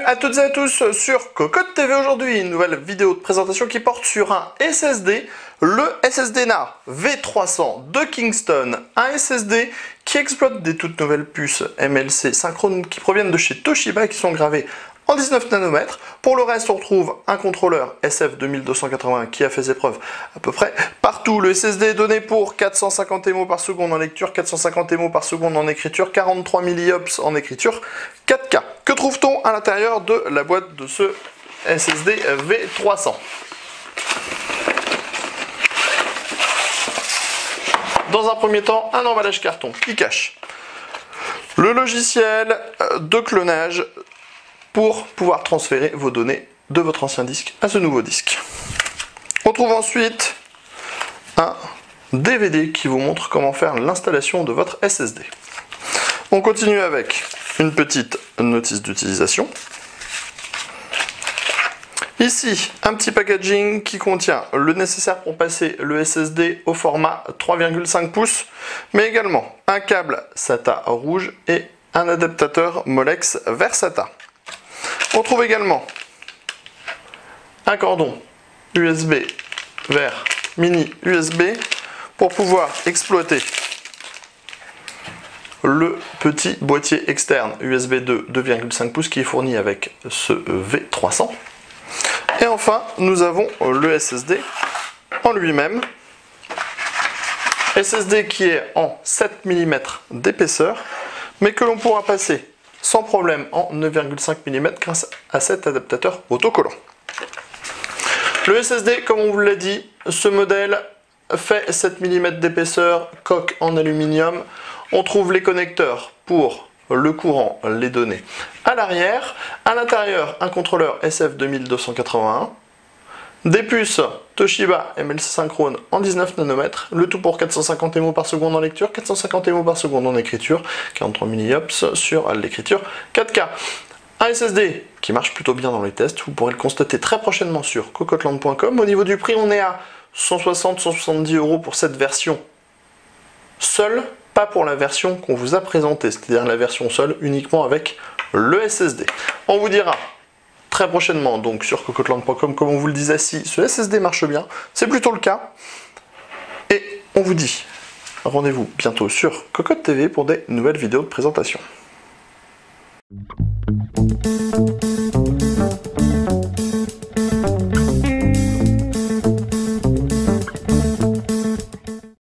à toutes et à tous sur Cocotte TV. Aujourd'hui, une nouvelle vidéo de présentation qui porte sur un SSD, le SSD NAR V300 de Kingston, un SSD qui exploite des toutes nouvelles puces MLC synchrone qui proviennent de chez Toshiba et qui sont gravées en 19 nanomètres. Pour le reste, on retrouve un contrôleur SF2280 qui a fait ses preuves à peu près partout. Le SSD est donné pour 450 MO par seconde en lecture, 450 MO par seconde en écriture, 43 milliops en écriture 4K. Que trouve-t-on à l'intérieur de la boîte de ce SSD V300 ? Dans un premier temps, un emballage carton qui cache le logiciel de clonage pour pouvoir transférer vos données de votre ancien disque à ce nouveau disque. On trouve ensuite un DVD qui vous montre comment faire l'installation de votre SSD. On continue avec une petite notice d'utilisation. Ici, un petit packaging qui contient le nécessaire pour passer le SSD au format 3,5 pouces, mais également un câble SATA rouge et un adaptateur Molex vers SATA. On trouve également un cordon USB vers mini USB pour pouvoir exploiter le petit boîtier externe USB 2,5 pouces qui est fourni avec ce V300. Et enfin, nous avons le SSD en lui-même. SSD qui est en 7 mm d'épaisseur, mais que l'on pourra passer sans problème en 9,5 mm grâce à cet adaptateur autocollant. Le SSD, comme on vous l'a dit, ce modèle fait 7 mm d'épaisseur, coque en aluminium. On trouve les connecteurs pour le courant, les données à l'arrière. À l'intérieur, un contrôleur SF2281, des puces Toshiba MLC synchrone en 19 nanomètres, le tout pour 450 MO par seconde en lecture, 450 MO par seconde en écriture, 43 milliops sur l'écriture 4K. Un SSD qui marche plutôt bien dans les tests, vous pourrez le constater très prochainement sur cocotland.com. Au niveau du prix, on est à 160-170 € pour cette version seule, pas pour la version qu'on vous a présentée, c'est-à-dire la version seule uniquement avec le SSD. On vous dira très prochainement donc sur cocotland.com, comme on vous le disait, si ce SSD marche bien, c'est plutôt le cas. Et on vous dit rendez-vous bientôt sur Cocotte TV pour des nouvelles vidéos de présentation.